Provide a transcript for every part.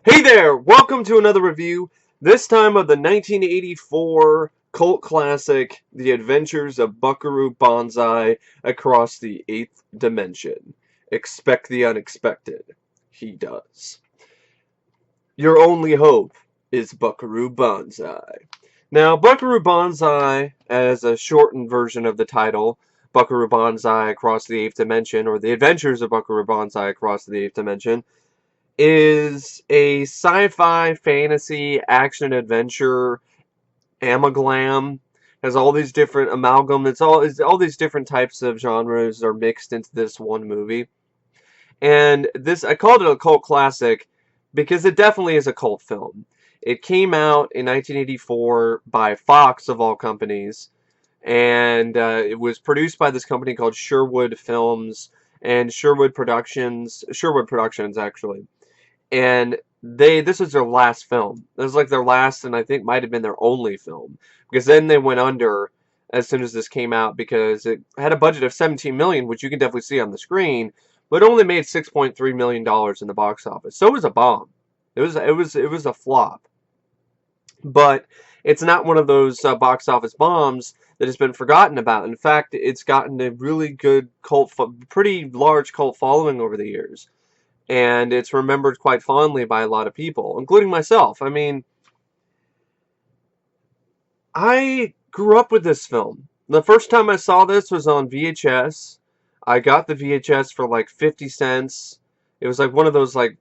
Hey there! Welcome to another review, this time of the 1984 cult classic, The Adventures of Buckaroo Banzai Across the Eighth Dimension. Expect the unexpected. He does. Your only hope is Buckaroo Banzai. Now, Buckaroo Banzai, as a shortened version of the title, Buckaroo Banzai Across the Eighth Dimension, or The Adventures of Buckaroo Banzai Across the Eighth Dimension, is a sci-fi, fantasy, action, adventure, amaglam. Has all these different amalgam. It's all these different types of genres are mixed into this one movie. And this, I called it a cult classic because it definitely is a cult film. It came out in 1984 by Fox, of all companies, and it was produced by this company called Sherwood Films and Sherwood Productions actually. And this was their last film. This was like their last, and I think might have been their only film, because then they went under as soon as this came out because it had a budget of 17 million, which you can definitely see on the screen, but only made 6.3 million dollars in the box office. So it was a bomb. It was a flop. But it's not one of those box office bombs that has been forgotten about. In fact, it's gotten a really good pretty large cult following over the years, and it's remembered quite fondly by a lot of people, including myself. I mean, I grew up with this film. The first time I saw this was on VHS. I got the VHS for like 50 cents. It was like one of those like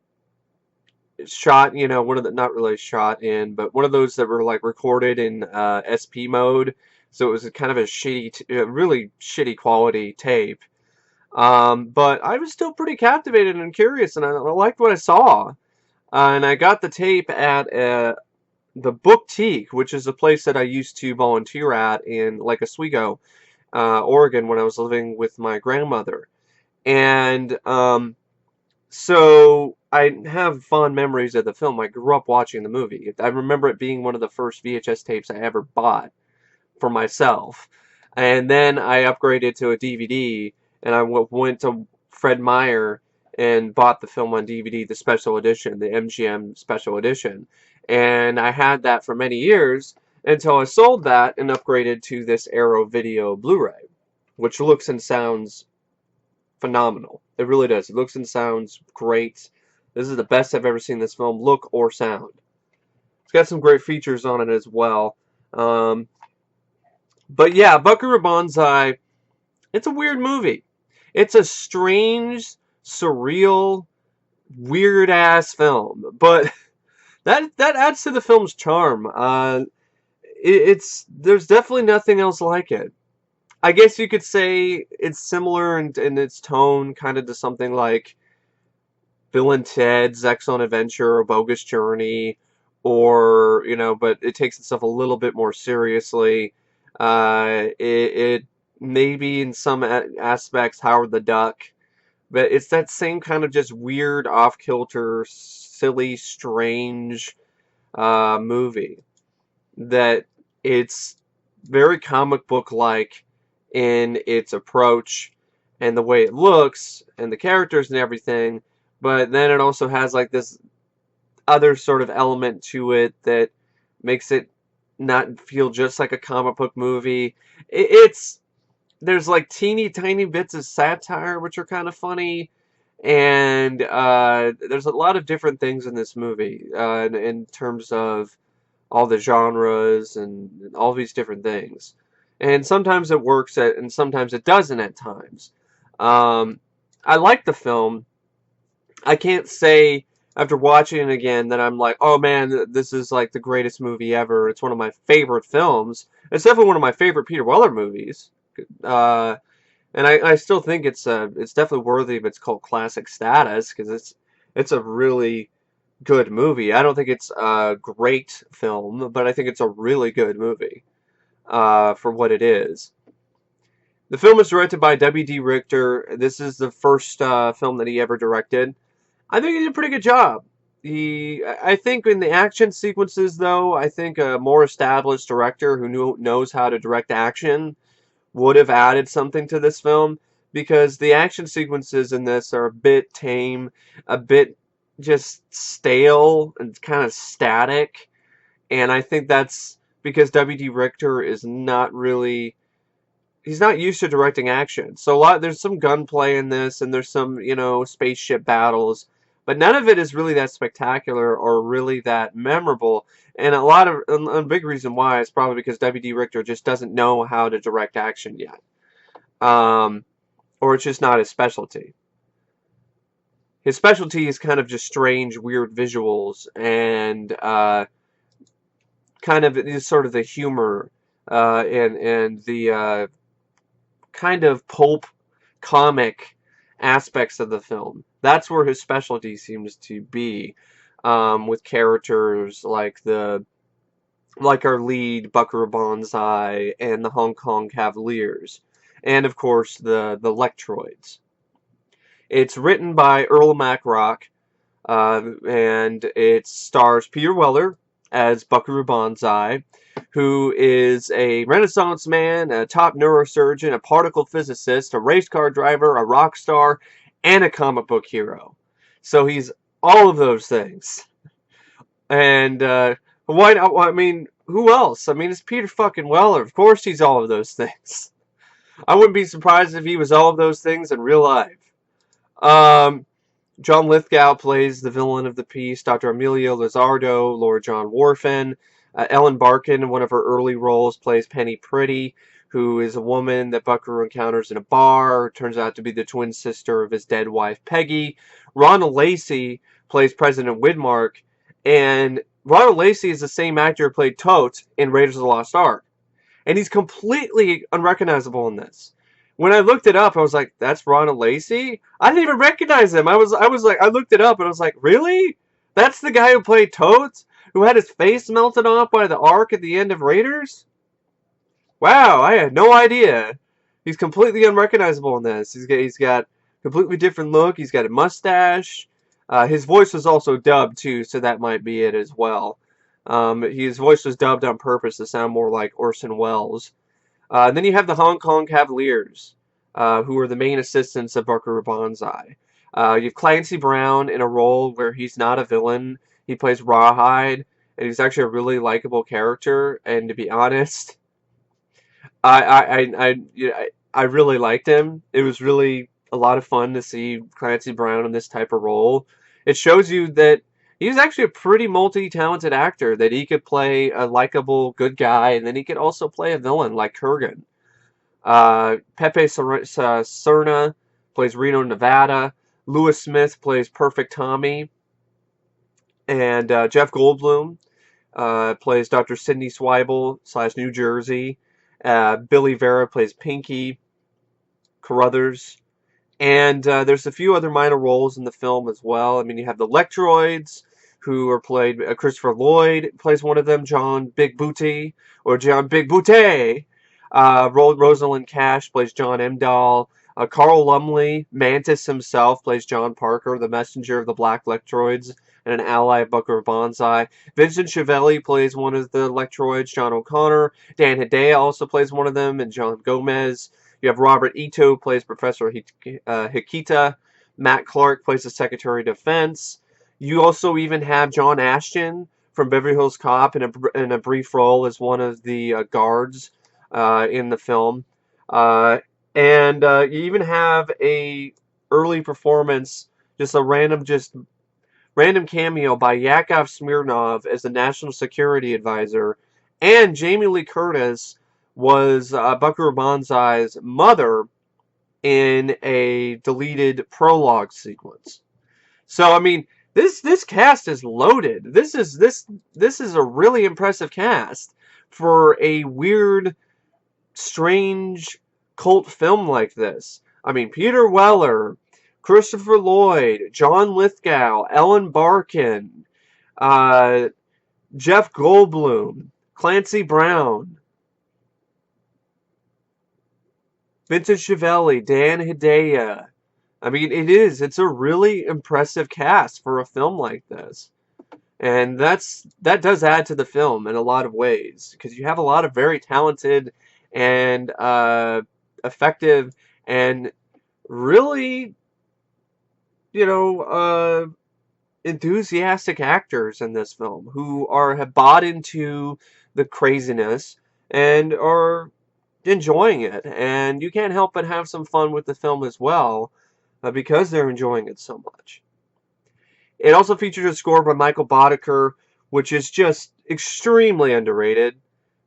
shot, one of the, not really shot in, but one of those that were like recorded in SP mode. So it was kind of a really shitty quality tape. But I was still pretty captivated and curious, and I liked what I saw. And I got the tape at the Boutique, which is a place that I used to volunteer at in Lake Oswego, Oregon, when I was living with my grandmother. And so I have fond memories of the film. I grew up watching the movie. I remember it being one of the first VHS tapes I ever bought for myself. And then I upgraded to a DVD, and I went to Fred Meyer and bought the film on DVD, the special edition, the MGM special edition. And I had that for many years until I sold that and upgraded to this Arrow Video Blu-ray, which looks and sounds phenomenal. It really does. It looks and sounds great. This is the best I've ever seen this film look or sound. It's got some great features on it as well. But yeah, Buckaroo Banzai, it's a weird movie. It's a strange, surreal, weird-ass film. But that adds to the film's charm. There's definitely nothing else like it. I guess you could say it's similar in its tone, kind of to something like Bill and Ted's Excellent Adventure or Bogus Journey, or, but it takes itself a little bit more seriously. It maybe in some aspects Howard the Duck, but it's that same kind of just weird, off-kilter, silly, strange movie that it's very comic book-like in its approach and the way it looks and the characters and everything, but then it also has like this other sort of element to it that makes it not feel just like a comic book movie. There's like teeny tiny bits of satire which are kind of funny, and there's a lot of different things in this movie in terms of all the genres and all these different things. And sometimes it works and sometimes it doesn't at times. I like the film. I can't say after watching it again that I'm like, oh man, this is like the greatest movie ever. It's one of my favorite films. It's definitely one of my favorite Peter Weller movies. And I still think it's definitely worthy of its cult classic status because it's a really good movie. I don't think it's a great film, but I think it's a really good movie for what it is. The film is directed by W.D. Richter. This is the first film that he ever directed. I think he did a pretty good job. I think in the action sequences, though, I think a more established director who knows how to direct action would have added something to this film, because the action sequences in this are a bit tame, a bit just stale and kind of static. And I think that's because W.D. Richter is not really, he's not used to directing action. So there's some gunplay in this, and there's some, spaceship battles, but none of it is really that spectacular or really that memorable. And a big reason why is probably because W.D. Richter just doesn't know how to direct action yet. Or it's just not his specialty. His specialty is kind of just strange, weird visuals and kind of is sort of the humor and the kind of pulp comic aspects of the film. That's where his specialty seems to be, with characters like our lead Buckaroo Banzai and the Hong Kong Cavaliers, and of course the Lectroids. It's written by Earl Macrock, and it stars Peter Weller as Buckaroo Banzai, who is a Renaissance man, a top neurosurgeon, a particle physicist, a race car driver, a rock star, and a comic book hero. So he's all of those things. And why not? I mean, who else? I mean, it's Peter fucking Weller. Of course he's all of those things. I wouldn't be surprised if he was all of those things in real life. John Lithgow plays the villain of the piece, Dr. Emilio Lizardo, Lord John Whorfin. Ellen Barkin, in one of her early roles, plays Penny Pretty, who is a woman that Buckaroo encounters in a bar. Turns out to be the twin sister of his dead wife, Peggy. Ronald Lacey plays President Widmark, and Ronald Lacey is the same actor who played Totes in Raiders of the Lost Ark. And he's completely unrecognizable in this. When I looked it up, I was like, "That's Ronald Lacey." I didn't even recognize him. I was like, I looked it up and I was like, "Really? That's the guy who played Totes, who had his face melted off by the Ark at the end of Raiders?" Wow, I had no idea. He's completely unrecognizable in this. He's got completely different look. He's got a mustache. His voice was also dubbed too, so that might be it as well. His voice was dubbed on purpose to sound more like Orson Welles. And then you have the Hong Kong Cavaliers, who are the main assistants of Buckaroo Banzai. You have Clancy Brown in a role where he's not a villain. He plays Rawhide, and he's actually a really likable character. And to be honest, I really liked him. It was really a lot of fun to see Clancy Brown in this type of role. It shows you that he's actually a pretty multi-talented actor, that he could play a likable good guy, and then he could also play a villain like Kurgan. Pepe Serna plays Reno, Nevada. Lewis Smith plays Perfect Tommy. And Jeff Goldblum plays Dr. Sidney Swibel / New Jersey. Billy Vera plays Pinky Carruthers. And there's a few other minor roles in the film as well. I mean, you have the Lectroids, who are played, Christopher Lloyd plays one of them, John Big Booty, or John Big Booty. Rosalind Cash plays John Emdahl. Carl Lumbly, Mantis himself, plays John Parker, the messenger of the Black Lectroids, and an ally of Buckaroo Banzai. Vincent Schiavelli plays one of the Lectroids, John O'Connor. Dan Hedaya also plays one of them, and John Gomez. You have Robert Ito plays Professor Hikita. Matt Clark plays the Secretary of Defense. You also even have John Ashton from Beverly Hills Cop in a brief role as one of the guards in the film. And you even have a early performance, just a random cameo by Yakov Smirnov as the National Security Advisor, and Jamie Lee Curtis was Buckaroo Banzai's mother in a deleted prologue sequence. So I mean, this cast is loaded. This is a really impressive cast for a weird, strange cult film like this. I mean, Peter Weller, Christopher Lloyd, John Lithgow, Ellen Barkin, Jeff Goldblum, Clancy Brown, Vincent Schiavelli, Dan Hedaya. I mean, it's a really impressive cast for a film like this. And that does add to the film in a lot of ways, because you have a lot of very talented and effective and really, enthusiastic actors in this film who have bought into the craziness and are enjoying it, and you can't help but have some fun with the film as well, because they're enjoying it so much. It also features a score by Michael Boddicker, which is just extremely underrated.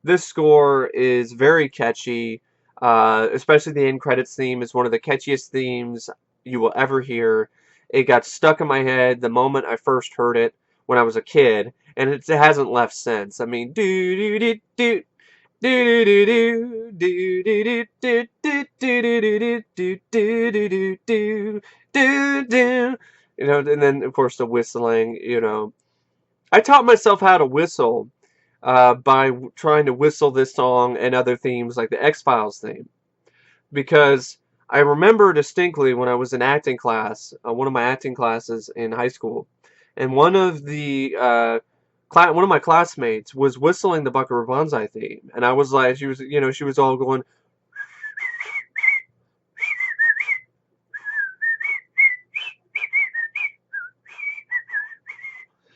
This score is very catchy, especially the end credits theme is one of the catchiest themes you will ever hear. It got stuck in my head the moment I first heard it when I was a kid, and it hasn't left since. I mean, do do do do do do do do do do do do do do do. You know, and then of course the whistling. You know, I taught myself how to whistle by trying to whistle this song and other themes like the X-Files theme, because I remember distinctly when I was in acting class, one of my acting classes in high school, and one of my classmates was whistling the Buckaroo Banzai theme, and I was like, she was all going,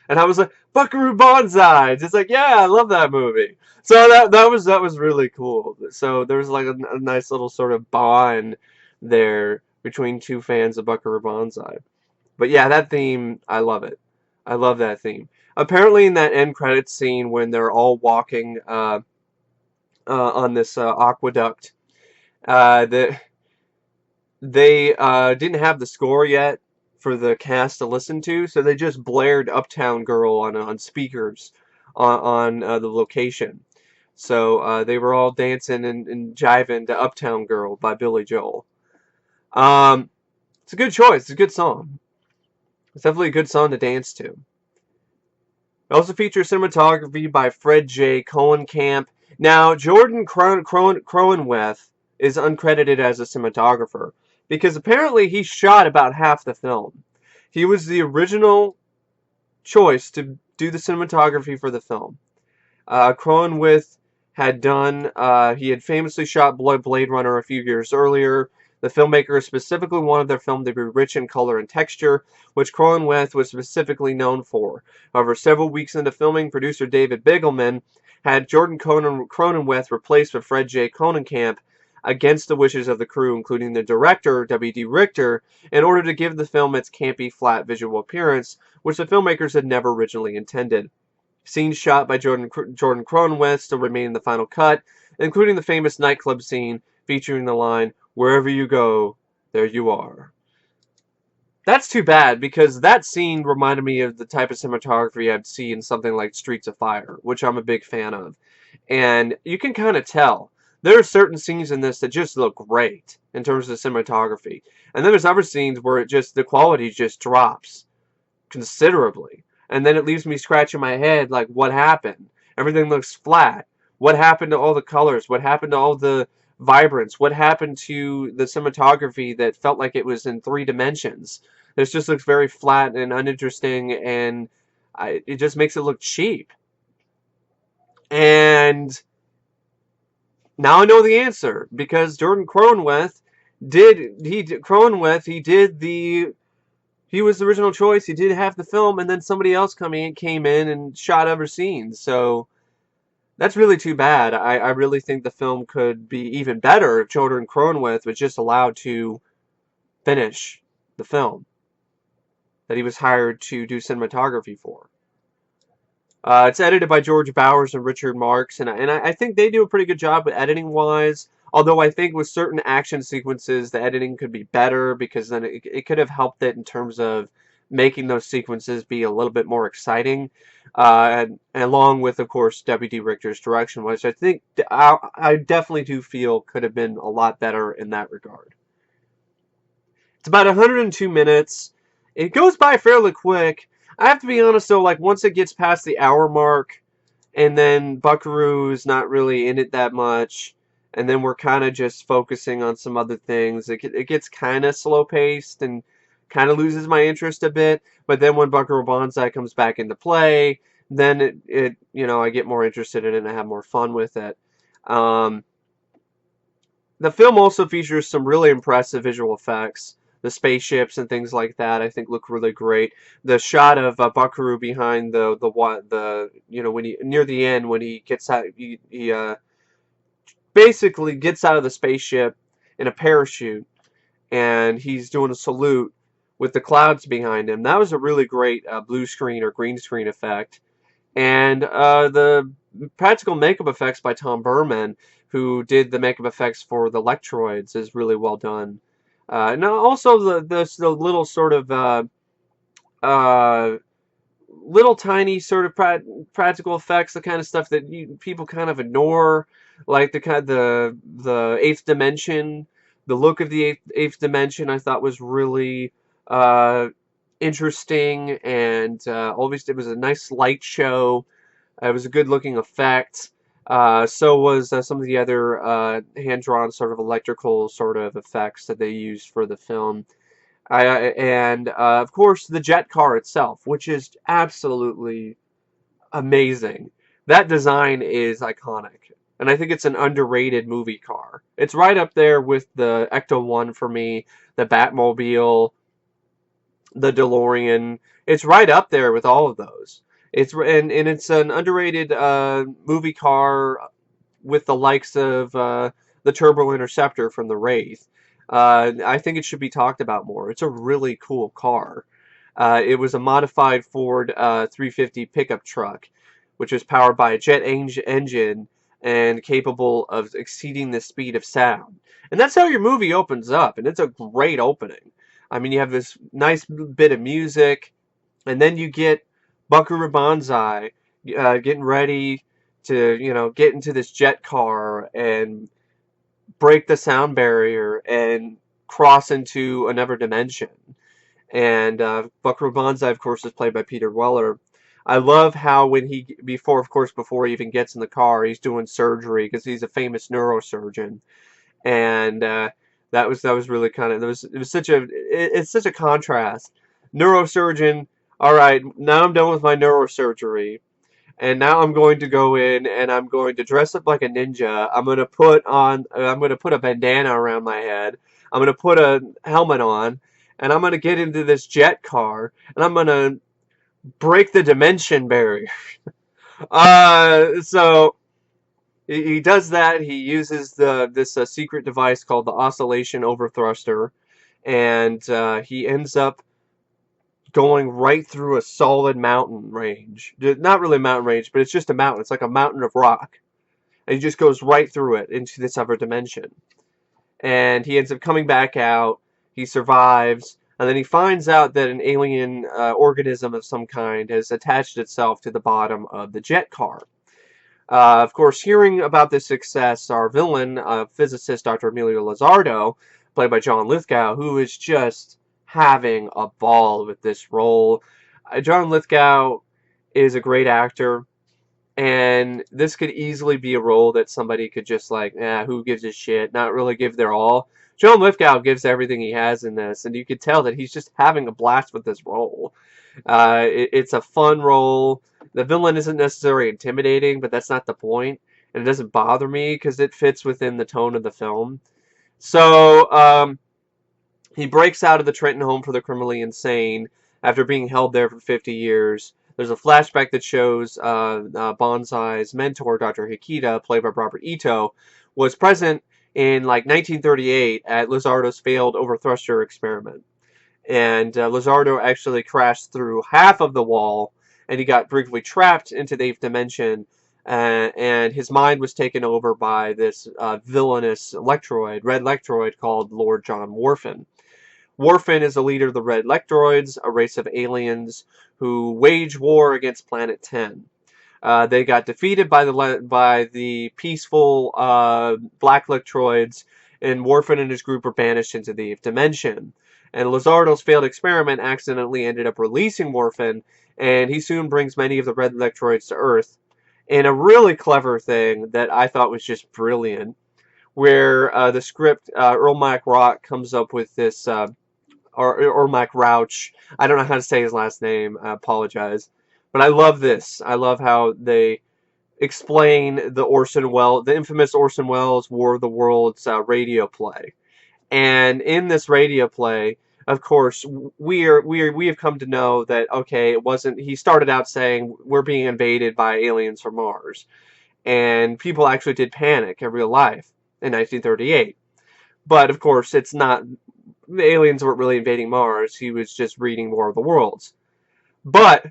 and I was like, Buckaroo Banzai. It's like, yeah, I love that movie. So that was really cool. So there was like a nice little sort of bond there between two fans of Buckaroo Banzai. But yeah, that theme, I love it. I love that theme. Apparently, in that end credits scene when they're all walking on this aqueduct, the they didn't have the score yet for the cast to listen to, so they just blared "Uptown Girl" on speakers on the location. So they were all dancing and jiving to "Uptown Girl" by Billy Joel. Um, it's a good choice. It's a good song. It's definitely a good song to dance to. It also features cinematography by Fred J. Cohenkamp. Now, Jordan Cronenweth is uncredited as a cinematographer because apparently he shot about half the film. He was the original choice to do the cinematography for the film. Cronenweth he had famously shot Blade Runner a few years earlier. The filmmakers specifically wanted their film to be rich in color and texture, which Cronenweth was specifically known for. However, several weeks into filming, producer David Bigelman had Jordan Cronenweth replaced with Fred J. Cohenkamp against the wishes of the crew, including the director, W.D. Richter, in order to give the film its campy, flat visual appearance, which the filmmakers had never originally intended. Scenes shot by Jordan Cronenweth still remain in the final cut, including the famous nightclub scene featuring the line, "Wherever you go, there you are." That's too bad, because that scene reminded me of the type of cinematography I'd see in something like Streets of Fire, which I'm a big fan of. And you can kind of tell. There are certain scenes in this that just look great in terms of cinematography. And then there's other scenes where the quality just drops considerably. And then it leaves me scratching my head like, what happened? Everything looks flat. What happened to all the colors? What happened to all the vibrance? What happened to the cinematography that felt like it was in 3 dimensions? This just looks very flat and uninteresting, and it just makes it look cheap. And now I know the answer, because Jordan Cronenweth he was the original choice. He did have the film, and then somebody else came in and shot other scenes. So that's really too bad. I really think the film could be even better if Jordan Cronenweth was just allowed to finish the film that he was hired to do cinematography for. It's edited by George Bowers and Richard Marks, and I think they do a pretty good job with editing-wise. Although I think with certain action sequences, the editing could be better, because then it could have helped it in terms of making those sequences be a little bit more exciting. And along with, of course, W.D. Richter's direction, which I think I definitely do feel could have been a lot better in that regard. It's about 102 minutes. It goes by fairly quick. I have to be honest, though, like once it gets past the hour mark, and then Buckaroo's not really in it that much, and then we're kind of just focusing on some other things, it gets kind of slow-paced and kind of loses my interest a bit. But then when Buckaroo Banzai comes back into play, then I get more interested in it and I have more fun with it. The film also features some really impressive visual effects. the spaceships and things like that, I think look really great. The shot of Buckaroo behind when he near the end when he gets out, he basically gets out of the spaceship in a parachute and he's doing a salute with the clouds behind him. That was a really great blue screen or green screen effect. And the practical makeup effects by Tom Burman, who did the makeup effects for the Lectroids, is really well done. And also the little sort of uh, little tiny sort of practical effects, the kind of stuff that people kind of ignore, like the eighth dimension. The look of the eighth dimension I thought was really uh, interesting, and always it was a nice light show. It was a good looking effect. So was some of the other hand-drawn sort of electrical sort of effects that they used for the film. And of course the jet car itself, which is absolutely amazing. That design is iconic. And I think it's an underrated movie car. It's right up there with the Ecto-1 for me, the Batmobile, the DeLorean. It's right up there with all of those. And it's an underrated movie car with the likes of the Turbo Interceptor from the Wraith. I think it should be talked about more. It's a really cool car. It was a modified Ford 350 pickup truck, which was powered by a jet engine and capable of exceeding the speed of sound. And that's how your movie opens up, and it's a great opening. I mean, you have this nice bit of music, and then you get Buckaroo Banzai getting ready to, get into this jet car and break the sound barrier and cross into another dimension. And Buckaroo Banzai, of course, is played by Peter Weller. I love how before he even gets in the car, he's doing surgery because he's a famous neurosurgeon, and that was really kind of it's such a contrast. Neurosurgeon, all right, now I'm done with my neurosurgery, and now I'm going to go in and I'm going to dress up like a ninja. I'm going to put a bandana around my head. I'm going to put a helmet on, and I'm going to get into this jet car, and I'm going to break the dimension barrier. So he does that. He uses this secret device called the oscillation overthruster, and he ends up going right through a solid mountain range. Not really a mountain range, but it's just a mountain. It's like a mountain of rock. And he just goes right through it into this other dimension. And he ends up coming back out. He survives. And then he finds out that an alien organism of some kind has attached itself to the bottom of the jet car. Of course, hearing about this success, our villain, physicist Dr. Emilio Lizardo, played by John Lithgow, who is just having a ball with this role. John Lithgow is a great actor, and this could easily be a role that somebody could just who gives a shit, not really give their all. John Lithgow gives everything he has in this, and you could tell that he's just having a blast with this role. It's a fun role. The villain isn't necessarily intimidating, but that's not the point, and it doesn't bother me because it fits within the tone of the film. So, he breaks out of the Trenton home for the criminally insane after being held there for 50 years. There's a flashback that shows Banzai's mentor, Dr. Hikita, played by Robert Ito, was present in 1938 at Lizardo's failed overthruster experiment. And Lizardo actually crashed through half of the wall, and he got briefly trapped into the 8th dimension, and his mind was taken over by this villainous red Lectroid called Lord John Whorfin. Whorfin is the leader of the Red Lectroids, a race of aliens who wage war against Planet 10. They got defeated by the peaceful Black Lectroids, and Whorfin and his group were banished into the 8th dimension. And Lizardo's failed experiment accidentally ended up releasing Whorfin, and he soon brings many of the Red Lectroids to Earth. And a really clever thing that I thought was just brilliant, where the script, Earl Mac Rock comes up with this or Mike Rauch. I don't know how to say his last name. I apologize. But I love this. I love how they explain the infamous Orson Welles War of the Worlds radio play. And in this radio play, of course, we have come to know that, okay, it wasn't. He started out saying we're being invaded by aliens from Mars, and people actually did panic in real life in 1938. But of course, it's not. The aliens weren't really invading Mars. He was just reading War of the Worlds. But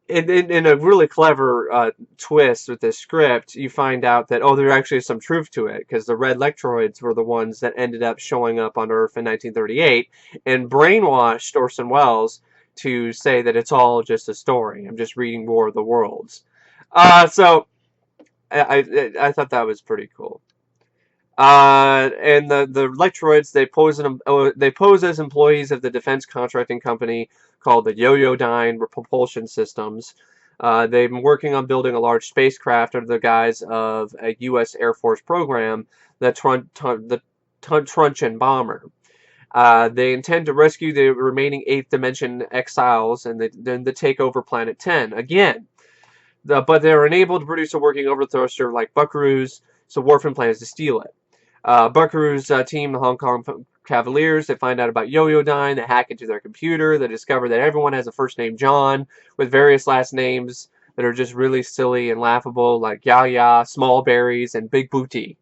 in a really clever twist with this script, you find out that, oh, there actually is some truth to it, because the red Lectroids were the ones that ended up showing up on Earth in 1938 and brainwashed Orson Welles to say that it's all just a story. I'm just reading War of the Worlds. So I thought that was pretty cool. And the Lectroids, they pose as employees of the defense contracting company called the Yo-Yo-Dyne Propulsion Systems. They've been working on building a large spacecraft under the guise of a U.S. Air Force program, the Truncheon Bomber. They intend to rescue the remaining 8th Dimension exiles and then take over Planet 10 again. But they're unable to produce a working overthrower like Buckaroo's, so Whorfin plans to steal it. Buckaroo's team, the Hong Kong Cavaliers, they find out about Yo-Yo-Dyne, they hack into their computer, they discover that everyone has a first name John, with various last names that are just really silly and laughable, like Yaya, Small Berries, and Big Booty.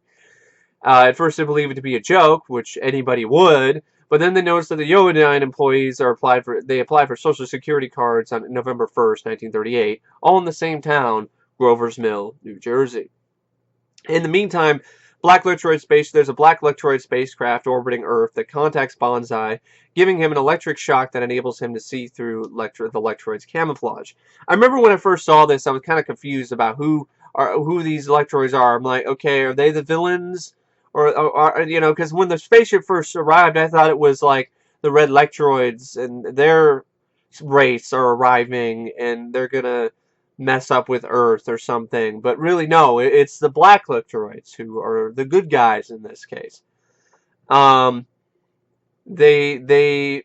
At first they believe it to be a joke, which anybody would, but then they notice that the Yo-Yo-Dyne employees apply for Social Security cards on November 1st, 1938, all in the same town, Grover's Mill, New Jersey. In the meantime, there's a black Lectroid spacecraft orbiting Earth that contacts Banzai, giving him an electric shock that enables him to see through the Lectroid's camouflage. I remember when I first saw this, I was kind of confused about who these Lectroids are. I'm like, okay, are they the villains? Or because when the spaceship first arrived, I thought it was like the red Lectroids and their race are arriving and they're gonna mess up with Earth or something. But really, no, it's the black Lectroids who are the good guys in this case. Um, they they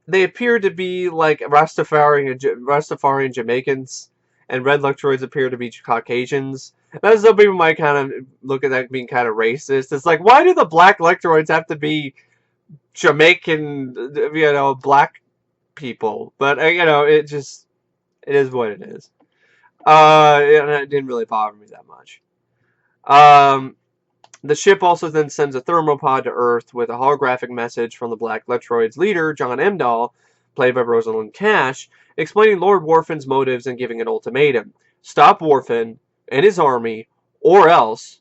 they appear to be like Rastafarian Jamaicans, and red Lectroids appear to be Caucasians. Now, some people might kind of look at that being kind of racist. It's like, why do the black Lectroids have to be Jamaican, black people? But it is what it is. And it didn't really bother me that much. The ship also then sends a thermopod to Earth with a holographic message from the Black Lectroid's leader, John Emdahl, played by Rosalind Cash, explaining Lord Whorfin's motives and giving an ultimatum. Stop Whorfin and his army, or else,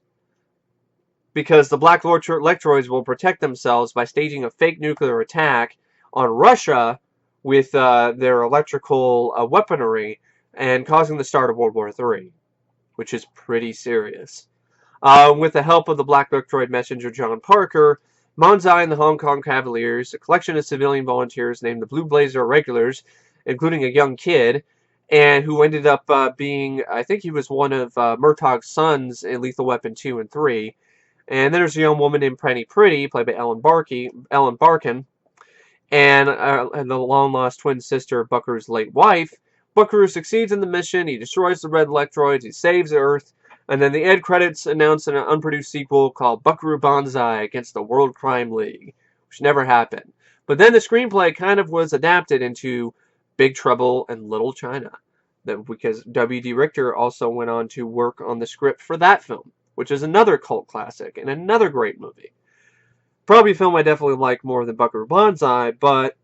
because the Black Lectroids will protect themselves by staging a fake nuclear attack on Russia with their electrical weaponry and causing the start of World War III, which is pretty serious. With the help of the Black Lectroid messenger John Parker, Banzai and the Hong Kong Cavaliers, a collection of civilian volunteers named the Blue Blazer Regulars, including a young kid, and who ended up being, I think he was one of Murtaugh's sons in Lethal Weapon 2 and 3. And then there's a young woman named Penny Pretty, played by Ellen Barkin, and the long-lost twin sister of Buckaroo's late wife. Buckaroo succeeds in the mission, he destroys the red Lectroids, he saves Earth, and then the end credits announce an unproduced sequel called Buckaroo Banzai against the World Crime League, which never happened. But then the screenplay kind of was adapted into Big Trouble in Little China, because W.D. Richter also went on to work on the script for that film, which is another cult classic and another great movie. Probably a film I definitely like more than Buckaroo Banzai, but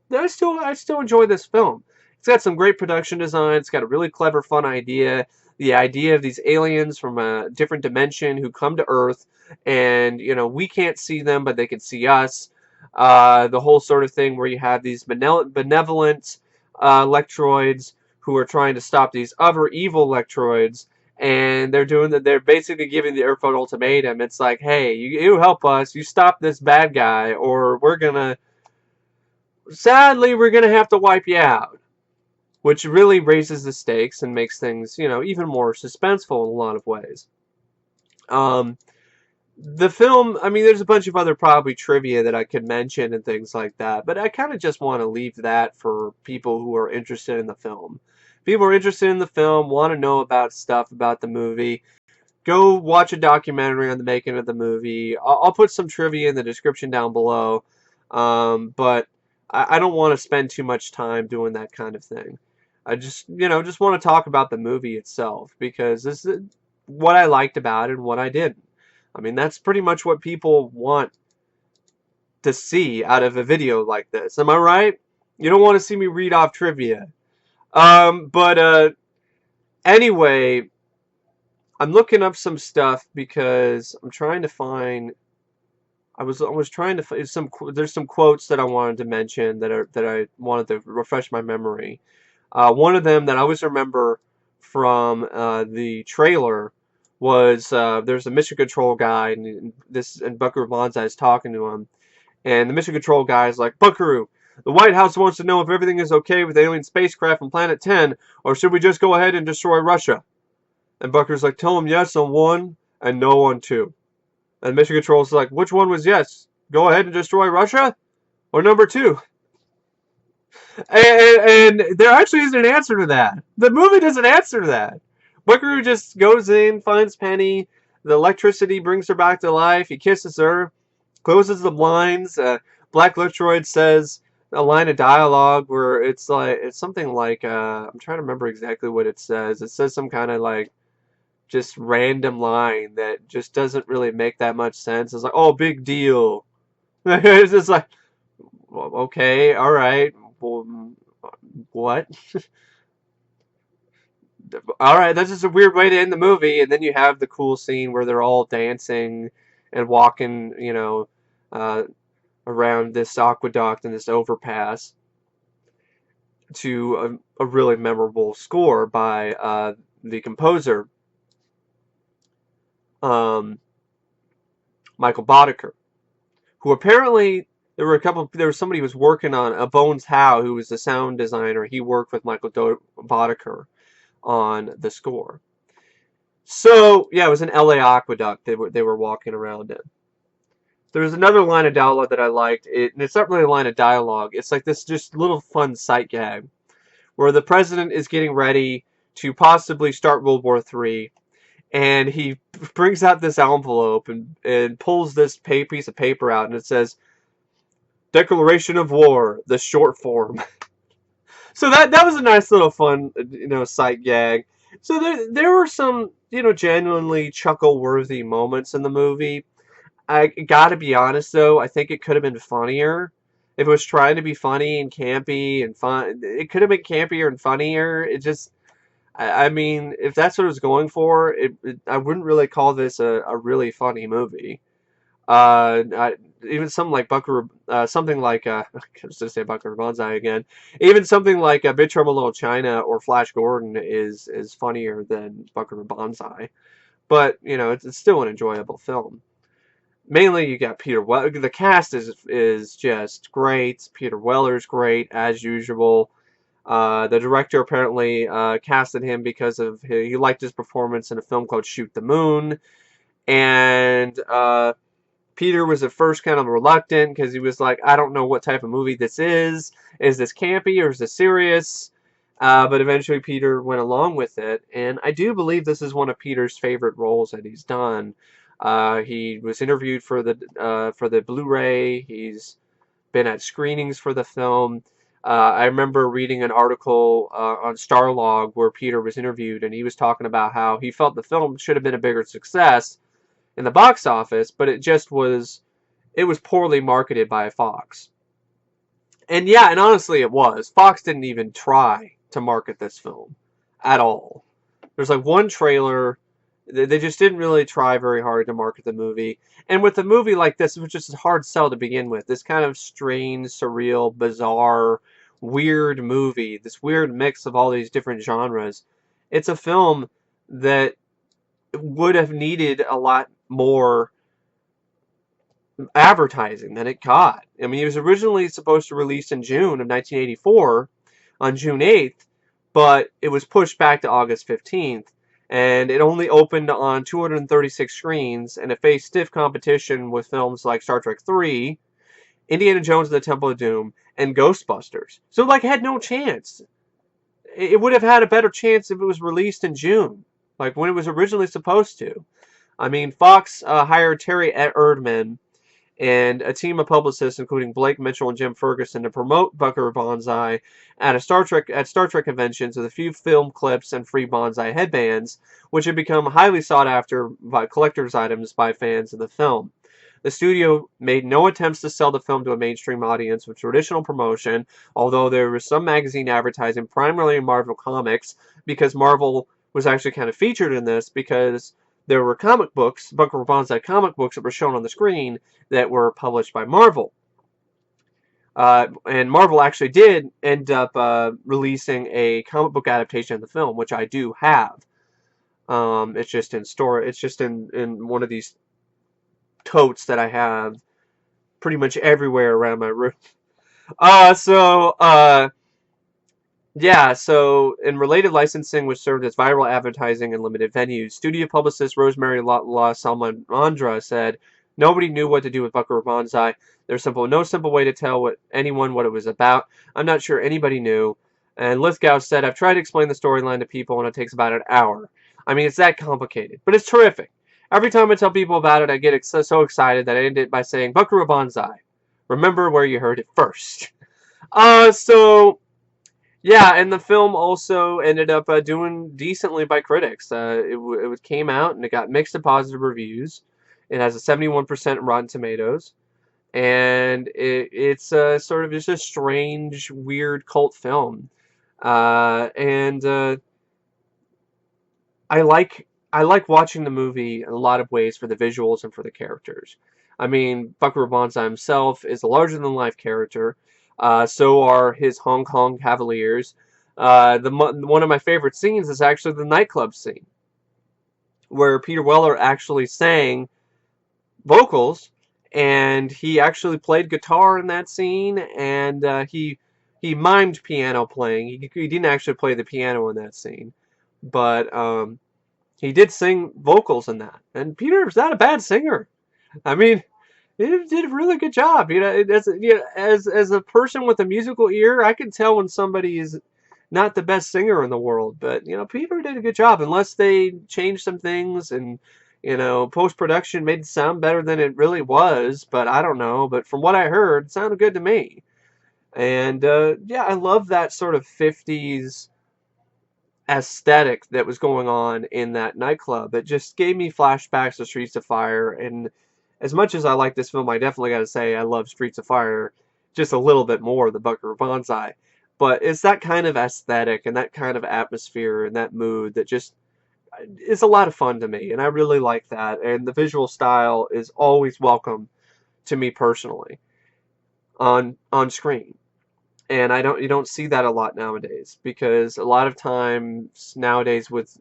I still enjoy this film. It's got some great production design. It's got a really clever, fun idea. The idea of these aliens from a different dimension who come to Earth, and we can't see them, but they can see us. The whole sort of thing where you have these benevolent Lectroids who are trying to stop these other evil Lectroids, and they're basically giving the Earth an ultimatum. It's like, hey, you help us, you stop this bad guy, or sadly we're gonna have to wipe you out. Which really raises the stakes and makes things, even more suspenseful in a lot of ways. The film, there's a bunch of other probably trivia that I could mention and things like that, but I kind of just want to leave that for people who are interested in the film. People who are interested in the film, want to know about stuff about the movie, go watch a documentary on the making of the movie. I'll put some trivia in the description down below, but I don't want to spend too much time doing that kind of thing. I just, just want to talk about the movie itself because this is what I liked about it and what I didn't. I mean, that's pretty much what people want to see out of a video like this. Am I right? You don't want to see me read off trivia. But anyway, I'm looking up some stuff because I'm trying to find. I was trying to find there's some quotes that I wanted to mention that I wanted to refresh my memory. One of them that I always remember from the trailer was there's a mission control guy and Buckaroo Banzai is talking to him, and the mission control guy is like, Buckaroo, the White House wants to know if everything is okay with alien spacecraft from Planet 10, or should we just go ahead and destroy Russia? And Buckaroo's like, tell him yes on one and no on two. And mission control is like, which one was yes? Go ahead and destroy Russia, or number two? And there actually isn't an answer to that. The movie doesn't answer that. Buckaroo just goes in, finds Penny. The electricity brings her back to life. He kisses her, closes the blinds. Black Lutroid says a line of dialogue where it's something like I'm trying to remember exactly what it says. It says some kind of like just random line that just doesn't really make that much sense. It's like, oh, big deal. It's just like, well, okay, all right. Well, what? All right, that's just a weird way to end the movie. And then you have the cool scene where they're all dancing and walking, uh, around this aqueduct and this overpass to a really memorable score by the composer, Michael Boddicker, who apparently there was somebody who was working on Bones Howe, who was the sound designer. He worked with Michael Boddicker on the score. So yeah, it was an LA aqueduct they were walking around in. There's another line of dialogue that I liked. And it's not really a line of dialogue. It's like this just little fun sight gag where the president is getting ready to possibly start World War III, and he brings out this envelope and pulls this piece of paper out, and it says, Declaration of War, the short form. So that was a nice little fun, sight gag. So there were some, genuinely chuckle-worthy moments in the movie. I gotta be honest, though, I think it could have been funnier. If it was trying to be funny and campy and fun, it could have been campier and funnier. It just, I mean, if that's what it was going for, I wouldn't really call this a really funny movie. Even something like I was gonna say Buckaroo Banzai again. Even something like Big Trouble in Little China or Flash Gordon is funnier than Buckaroo Banzai, but it's still an enjoyable film. Mainly, you got Peter Weller. The cast is just great. Peter Weller's great as usual. The director apparently casted him because he liked his performance in a film called Shoot the Moon, and Peter was at first kind of reluctant because he was like, I don't know what type of movie this is. Is this campy or is this serious? But eventually Peter went along with it, and I do believe this is one of Peter's favorite roles that he's done. He was interviewed for the Blu-ray. He's been at screenings for the film. I remember reading an article on Starlog where Peter was interviewed, and he was talking about how he felt the film should have been a bigger success in the box office, but it was poorly marketed by Fox. And yeah, and honestly it was. Fox didn't even try to market this film at all. There's like one trailer. They just didn't really try very hard to market the movie. And with a movie like this, it was just a hard sell to begin with. This kind of strange, surreal, bizarre, weird movie, this weird mix of all these different genres. It's a film that would have needed a lot more advertising than it got. I mean, it was originally supposed to release in June of 1984, on June 8th, but it was pushed back to August 15th. And it only opened on 236 screens, and it faced stiff competition with films like Star Trek III, Indiana Jones and the Temple of Doom, and Ghostbusters. So, it had no chance. It would have had a better chance if it was released in June, like when it was originally supposed to. I mean, Fox hired Terry Erdman, and a team of publicists, including Blake Mitchell and Jim Ferguson, to promote Buckaroo Banzai at Star Trek conventions with a few film clips and free Banzai headbands, which had become highly sought after by collector's items by fans of the film. The studio made no attempts to sell the film to a mainstream audience with traditional promotion, although there was some magazine advertising, primarily in Marvel Comics, because Marvel was actually kind of featured in this because there were comic books, Buckaroo Banzai comic books that were shown on the screen that were published by Marvel. And Marvel actually did end up releasing a comic book adaptation of the film, which I do have. It's just in store. It's just in one of these totes that I have pretty much everywhere around my room. Yeah, so in related licensing, which served as viral advertising in limited venues, studio publicist Rosemary La Salamandra said, "Nobody knew what to do with Buckaroo Banzai. There's no simple way to tell anyone what it was about. I'm not sure anybody knew." And Lithgow said, "I've tried to explain the storyline to people, and it takes about an hour. I mean, it's that complicated, but it's terrific. Every time I tell people about it, I get so excited that I end it by saying, Buckaroo Banzai. Remember where you heard it first." So... Yeah, and the film also ended up doing decently by critics. It came out and it got mixed to positive reviews. It has a 71% Rotten Tomatoes, and it's sort of just a strange, weird cult film. And I like watching the movie in a lot of ways for the visuals and for the characters. I mean, Buckaroo Banzai himself is a larger-than-life character. So are his Hong Kong Cavaliers. One of my favorite scenes is actually the nightclub scene, where Peter Weller actually sang vocals, and he actually played guitar in that scene, and he mimed piano playing. He didn't actually play the piano in that scene, but he did sing vocals in that. And Peter's not a bad singer. I mean, he did a really good job. As a person with a musical ear, I can tell when somebody is not the best singer in the world. But Peter did a good job, unless they changed some things and post-production made it sound better than it really was. But I don't know. But from what I heard, it sounded good to me. And yeah, I love that sort of 50s aesthetic that was going on in that nightclub. It just gave me flashbacks to Streets of Fire, and as much as I like this film, I definitely got to say I love Streets of Fire just a little bit more than Buckaroo Banzai. But it's that kind of aesthetic and that kind of atmosphere and that mood that just is a lot of fun to me, and I really like that. And the visual style is always welcome to me personally on screen. And you don't see that a lot nowadays, because a lot of times nowadays with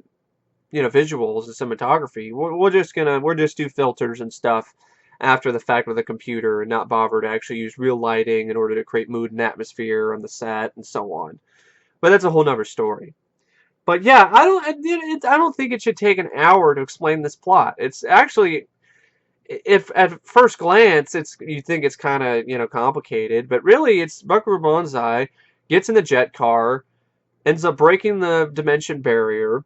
visuals and cinematography, we're just do filters and stuff after the fact with a computer and not bother to actually use real lighting in order to create mood and atmosphere on the set and so on. But that's a whole nother story. But yeah, I don't think it should take an hour to explain this plot. It's actually, if at first glance you think it's kind of complicated, but really it's Buckaroo Banzai gets in the jet car, ends up breaking the dimension barrier.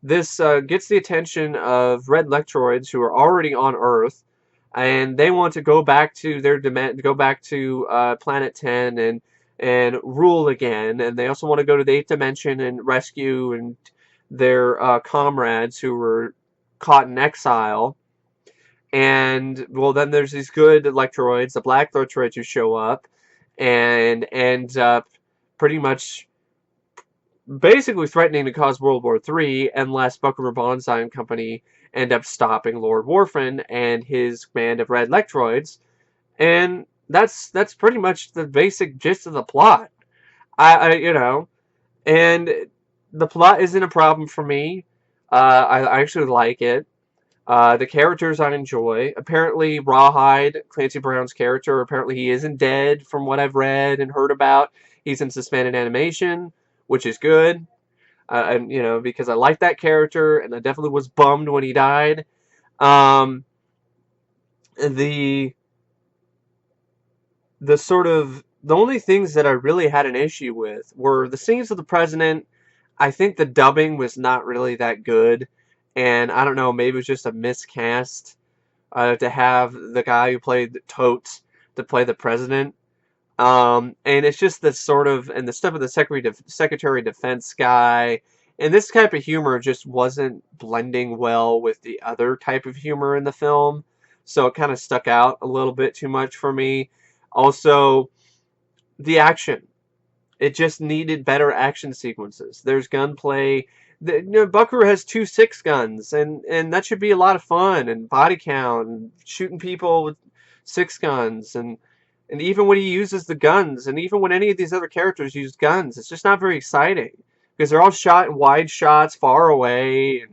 This gets the attention of red Lectroids who are already on Earth, and they want to go back to Planet 10 and rule again. And they also want to go to the 8th dimension and rescue their comrades who were caught in exile. And, well, then there's these good Lectroids, the black Lectroids, who show up and end up pretty much basically threatening to cause World War III unless Buckaroo Banzai and company end up stopping Lord Whorfin and his band of red Lectroids. And that's pretty much the basic gist of the plot. And the plot isn't a problem for me. I actually like it. The characters I enjoy. Apparently, Rawhide, Clancy Brown's character, apparently he isn't dead from what I've read and heard about. He's in suspended animation, which is good. Because I like that character, and I definitely was bummed when he died. The only things that I really had an issue with were the scenes with the president. I think the dubbing was not really that good. And I don't know, maybe it was just a miscast to have the guy who played Totes to play the president. And it's just this sort of, and the stuff of the Secretary of Defense guy, and this type of humor just wasn't blending well with the other type of humor in the film, so it kind of stuck out a little bit too much for me. Also, the action. It just needed better action sequences. There's gunplay. Buckaroo has 2 6 guns, and that should be a lot of fun, and body count, and shooting people with 6 guns, and even when he uses the guns, and even when any of these other characters use guns, it's just not very exciting because they're all shot in wide shots, far away,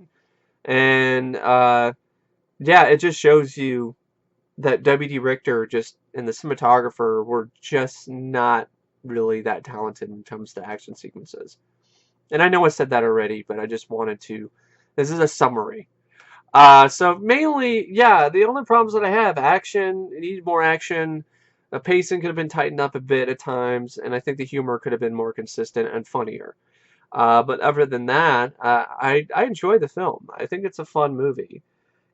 and yeah, it just shows you that W.D. Richter just and the cinematographer were just not really that talented when it comes to action sequences. And I know I said that already, but I just wanted to. This is a summary. So mainly, yeah, the only problems that I have, action, it needs more action. The pacing could have been tightened up a bit at times, and I think the humor could have been more consistent and funnier. But other than that, I enjoy the film. I think it's a fun movie.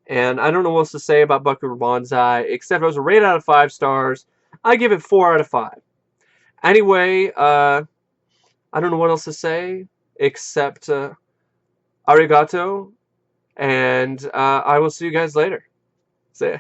And I don't know what else to say about Buckaroo Banzai, except it was a rated out of 5 stars. I give it 4 out of 5. Anyway, I don't know what else to say, except arigato, and I will see you guys later. See ya.